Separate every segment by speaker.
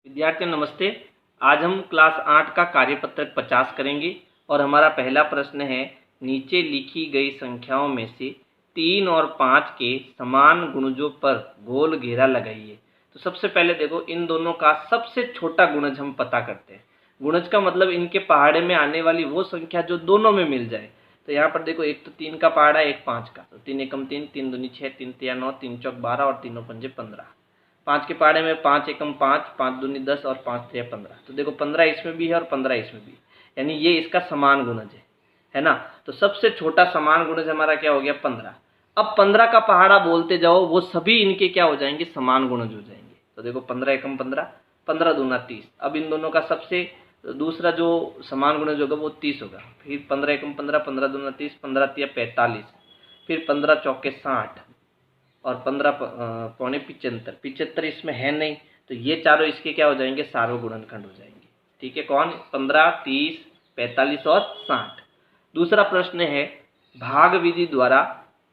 Speaker 1: विद्यार्थियों नमस्ते। आज हम क्लास 8 का कार्यपत्रक 50 करेंगे और हमारा पहला प्रश्न है, नीचे लिखी गई संख्याओं में से 3 और 5 के समान गुणजों पर गोल घेरा लगाइए। तो सबसे पहले देखो, इन दोनों का सबसे छोटा गुणज हम पता करते हैं। गुणज का मतलब इनके पहाड़े में आने वाली वो संख्या जो दोनों में मिल जाए। तो यहाँ पर देखो, एक तो 3 का पहाड़ा, एक 5 का, तो 3 एकम 3, 3 दूनी 6, 3 तिया 9, 3 चौक 12 और तीनों पंजे 15। 5 के पहाड़े में 5 एकम 5, 5 दूनी 10 और 5 तिया 15। तो देखो 15 इसमें भी है और 15 इसमें भी है, यानी ये इसका समान गुणज है ना। तो सबसे छोटा समान गुणज हमारा क्या हो गया, 15। अब 15 का पहाड़ा बोलते जाओ, वो सभी इनके क्या हो जाएंगे, समान गुणज हो जाएंगे। तो देखो 15 एकम 15, 15 दूना 30। अब इन दोनों का सबसे दूसरा जो समान गुणज होगा वो 30 होगा। फिर 15 एकम 15, 15 दूना 30, 15 तिया 45, फिर 15 चौके 60 और 15 पौने 75। 75 इसमें है नहीं, तो ये चारों इसके क्या हो जाएंगे, सार्व गुणनखंड हो जाएंगे। ठीक है, कौन, 15, 30, 45 और 60। दूसरा प्रश्न है, भाग विधि द्वारा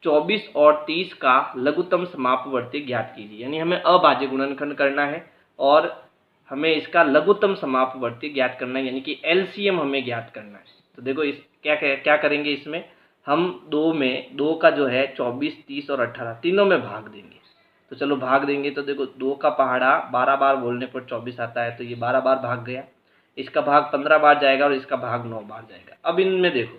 Speaker 1: 24 और 30 का लघुत्तम समापवर्ती ज्ञात कीजिए। यानी हमें अभाज्य गुणनखंड करना है और हमें इसका लघुत्तम समापवर्ती ज्ञात करना है, यानी कि एलसीएम हमें ज्ञात करना है। तो देखो इस क्या करेंगे, इसमें हम दो का जो है 24, 30 और 18 तीनों में भाग देंगे। तो चलो भाग देंगे। तो देखो 2 का पहाड़ा 12 बार बोलने पर 24 आता है, तो ये 12 बार भाग गया। इसका भाग 15 बार जाएगा और इसका भाग 9 बार जाएगा। अब इनमें देखो,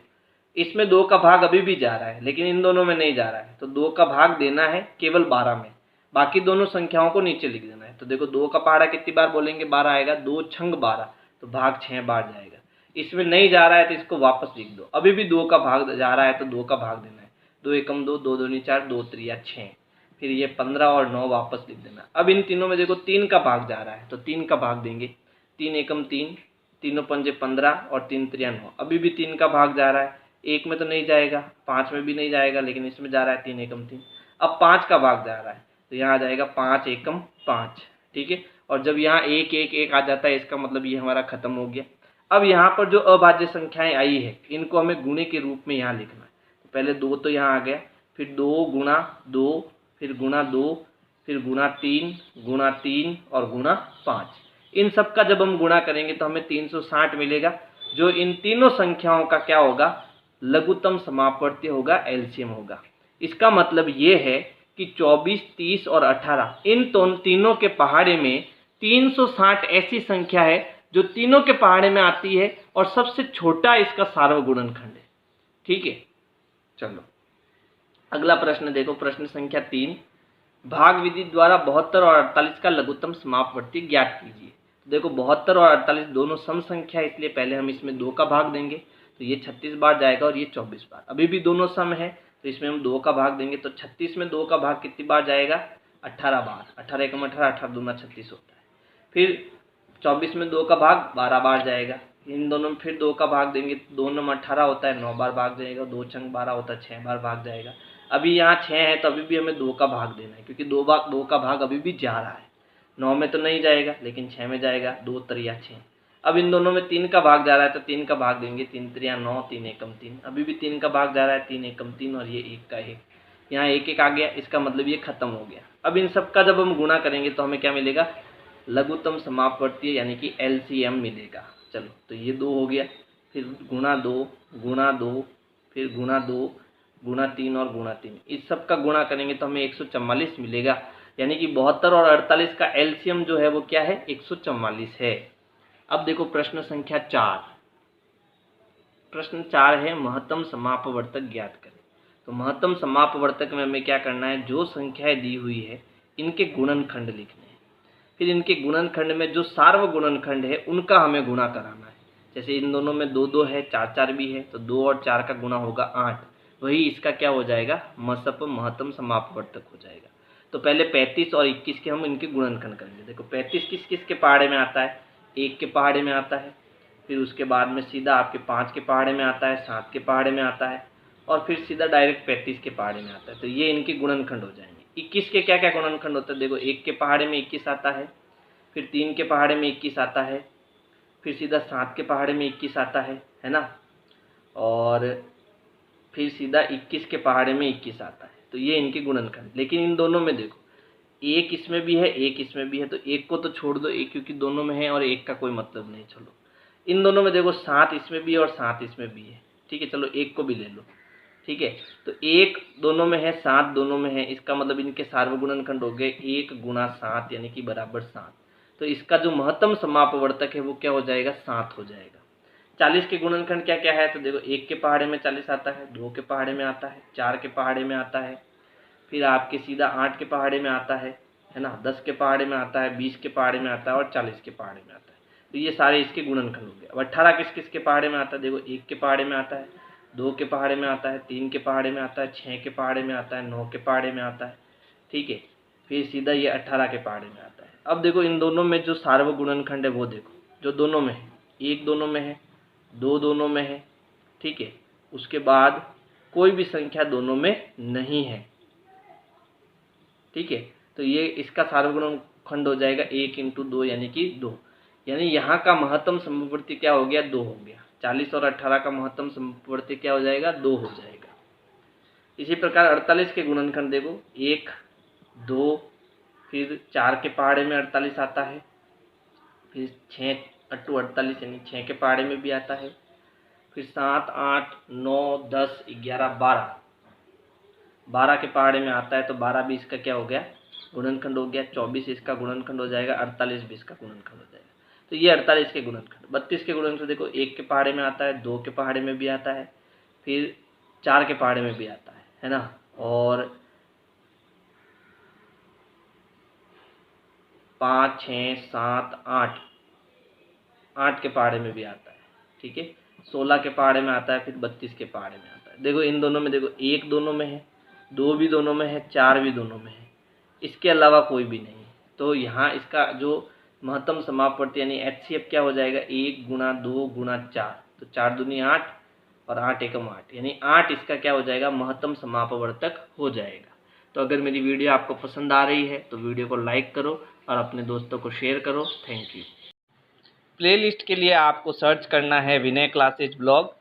Speaker 1: इसमें 2 का भाग अभी भी जा रहा है, लेकिन इन दोनों में नहीं जा रहा है। तो 2 का भाग देना है केवल 12 में, बाकी दोनों संख्याओं को नीचे लिख देना है। तो देखो 2 का पहाड़ा कितनी बार बोलेंगे, 12 आएगा, 2 छंग 12, तो भाग 6 बार जाएगा। इसमें नहीं जा रहा है तो इसको वापस लिख दो। अभी भी 2 का भाग जा रहा है तो 2 का भाग देना है। 2 एकम 2, 2 दूनी 4, 2 त्रिया 6, फिर ये 15 और 9 वापस लिख देना। अब इन तीनों में देखो 3 का भाग जा रहा है, तो 3 का भाग देंगे। 3 एकम 3, तीनों पंजे 15 और 3 त्रिया 9। अभी भी 3 का भाग जा रहा है, एक में तो नहीं जाएगा, 5 में भी नहीं जाएगा, लेकिन इसमें जा रहा है 3 एकम 3। अब 5 का भाग जा रहा है, तो यहाँ आ जाएगा 5 एकम 5। ठीक है, और जब यहाँ 1 1 1 आ जाता है, इसका मतलब ये हमारा खत्म हो गया। अब यहाँ पर जो अभाज्य संख्याएं आई है, इनको हमें गुणे के रूप में यहाँ लिखना है। तो पहले 2 तो यहाँ आ गया, फिर 2 गुणा 2, फिर गुणा 2, फिर गुणा 3, गुणा 3 और गुणा 5। इन सब का जब हम गुणा करेंगे तो हमें 360 मिलेगा, जो इन तीनों संख्याओं का क्या होगा, लघुत्तम समापवर्ती होगा, एलसीएम होगा। इसका मतलब ये है कि 24, 30 और 18 इन तीनों के पहाड़े में 360 ऐसी संख्या है जो तीनों के पहाड़े में आती है और सबसे छोटा इसका सार्वगुणनखंड है। ठीक है, चलो अगला प्रश्न देखो, प्रश्न संख्या 3, भाग विधि द्वारा 72 और 48 का लघुत्तम समापवर्ती ज्ञात कीजिए। देखो 72 और 48 दोनों सम संख्या है, इसलिए पहले हम इसमें 2 का भाग देंगे, तो ये 36 बार जाएगा और ये 24 बार। अभी भी दोनों सम है, तो इसमें हम 2 का भाग देंगे। तो 36 में 2 का भाग कितनी बार जाएगा, 18 बार। 18 एकम 18, 18 दूना 36 होता है। फिर 24 में 2 का भाग 12 बार जाएगा। इन दोनों में फिर 2 का भाग देंगे, 2 में 18 होता है, 9 बार भाग जाएगा। 2 छंग 12 होता है, 6 बार भाग जाएगा। अभी यहाँ 6 है, तो अभी भी हमें 2 का भाग देना है, क्योंकि 2 का भाग अभी भी जा रहा है। 9 में तो नहीं जाएगा, लेकिन 6 में जाएगा। 2 त्रिया 6। अब इन दोनों में 3 का भाग जा रहा है, तो 3 का भाग देंगे। 3 त्रिया 9, 3 एकम 3। अभी भी 3 का भाग जा रहा है, 3 एकम 3 और ये 1 का 1। यहाँ 1 1 आ गया, इसका मतलब ये खत्म हो गया। अब इन सब का जब हम गुणा करेंगे तो हमें क्या मिलेगा, लघुत्तम समापवर्ती यानी कि एलसीएम मिलेगा। चलो, तो ये 2 हो गया, फिर गुणा 2, गुणा 2, फिर गुणा 2, गुणा 3 और गुणा 3। इस सब का गुणा करेंगे तो हमें 144 मिलेगा, यानी कि 72 और 48 का एलसीएम जो है वो क्या है, 144 है। अब देखो प्रश्न संख्या 4। प्रश्न 4 है, महत्तम समापवर्तक ज्ञात करें। तो महत्तम समापवर्तक में हमें क्या करना है, जो संख्याएं दी हुई है इनके गुणनखंड लिखने हैं। फिर इनके गुणनखंड में जो सार्वगुणनखंड है उनका हमें गुणा कराना है। जैसे इन दोनों में 2 2 है, 4 4 भी है, तो 2 और 4 का गुणा होगा 8। वही इसका क्या हो जाएगा, मसप महत्तम समापवर्तक हो जाएगा। तो पहले 35 और 21 के हम इनके गुणनखंड करेंगे। देखो 35 किस किस के पहाड़े में आता है, 1 के पहाड़े में आता है, फिर उसके बाद में सीधा आपके 5 के पहाड़े में आता है, 7 के पहाड़े में आता है, और फिर सीधा डायरेक्ट 35 के पहाड़े में आता है। तो ये इनके गुणनखंड हो जाएंगे। 21 के क्या क्या गुणनखंड होता है, देखो 1 के पहाड़े में 21 आता है, फिर 3 के पहाड़े में 21 आता है, फिर सीधा 7 के पहाड़े में 21 आता है ना, और फिर सीधा 21 के पहाड़े में 21 आता है। तो ये इनके गुणनखंड। लेकिन इन दोनों में देखो, एक इसमें भी है, एक इसमें भी है, तो एक को तो छोड़ दो, एक क्योंकि दोनों में है और एक का कोई मतलब नहीं। चलो इन दोनों में देखो 7 इसमें भी है और 7 इसमें भी है, ठीक है। चलो एक को भी ले लो, ठीक है। तो एक दोनों में है, 7 दोनों में है, इसका मतलब इनके सार्वगुणनखंड हो गए 1 गुणा 7 यानी कि बराबर 7। तो इसका जो महत्तम समापवर्तक है वो क्या हो जाएगा, 7 हो जाएगा। 40 के गुणनखंड क्या क्या है, तो देखो 1 के पहाड़े में 40 आता है, 2 के पहाड़े में आता है, 4 के पहाड़े में आता है, फिर आपके सीधा 8 के पहाड़े में आता है ना, 10 के पहाड़े में आता है, 20 के पहाड़े में आता है और 40 के पहाड़े में आता है। तो ये सारे इसके गुणनखंड हो गए। अब 18 किस किस के पहाड़े में आता है, देखो 1 के पहाड़े में आता है, 2 के पहाड़े में आता है, 3 के पहाड़े में आता है, 6 के पहाड़े में आता है, 9 के पहाड़े में आता है, ठीक है। फिर सीधा ये 18 के पहाड़े में आता है। अब देखो इन दोनों में जो सार्वगुणनखंड है वो देखो, जो दोनों में है, 1 दोनों में है, 2 दोनों में है, ठीक है। उसके बाद कोई भी संख्या दोनों में नहीं है, ठीक है। तो ये इसका सार्वगुणनखंड हो जाएगा 1 × 2 यानी कि 2, यानी यहाँ का महत्तम समवर्ती क्या हो गया, 2 हो गया। 40 और 18 का महत्तम समवर्ती क्या हो जाएगा, 2 हो जाएगा। इसी प्रकार 48 के गुणनखंड देखो, 1 2, फिर 4 के पहाड़े में 48 आता है, फिर 6 अट्टू 48 यानी 6 के पहाड़े में भी आता है, फिर 7 8 9 10 11 12 के पहाड़े में आता है। तो 12 भी इसका क्या हो गया, गुणनखंड हो गया। 24 इसका गुणनखंड हो जाएगा, 48 भी इसका गुणनखंड हो जाएगा। तो ये 48 के गुणनखंड। 32 के गुणनखंड देखो, 1 के पहाड़े में आता है, 2 के पहाड़े में भी आता है, फिर 4 के पहाड़े में भी आता है ना, और 5 6 7 8 के पहाड़े में भी आता है, ठीक है। 16 के पहाड़े में आता है, फिर 32 के पहाड़े में आता है। देखो इन दोनों में देखो 1 दोनों में है, 2 भी दोनों में है, 4 भी दोनों में है, इसके अलावा कोई भी नहीं है। तो यहाँ इसका जो महत्तम समापवर्ती यानी HCF क्या हो जाएगा, 1 गुणा 2 गुणा 4, तो 4 दूनी 8 और 8 एकम 8, यानी 8 इसका क्या हो जाएगा, महत्तम समापवर्तक हो जाएगा। तो अगर मेरी वीडियो आपको पसंद आ रही है तो वीडियो को लाइक करो और अपने दोस्तों को शेयर करो। Thank you. प्लेलिस्ट के लिए आपको सर्च करना है विनय क्लासेज ब्लॉग।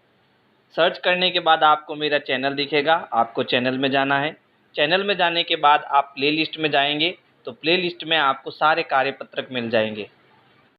Speaker 1: सर्च करने के बाद आपको मेरा चैनल दिखेगा, आपको चैनल में जाना है। चैनल में जाने के बाद आप प्लेलिस्ट में जाएंगे तो प्लेलिस्ट में आपको सारे कार्यपत्रक मिल जाएंगे।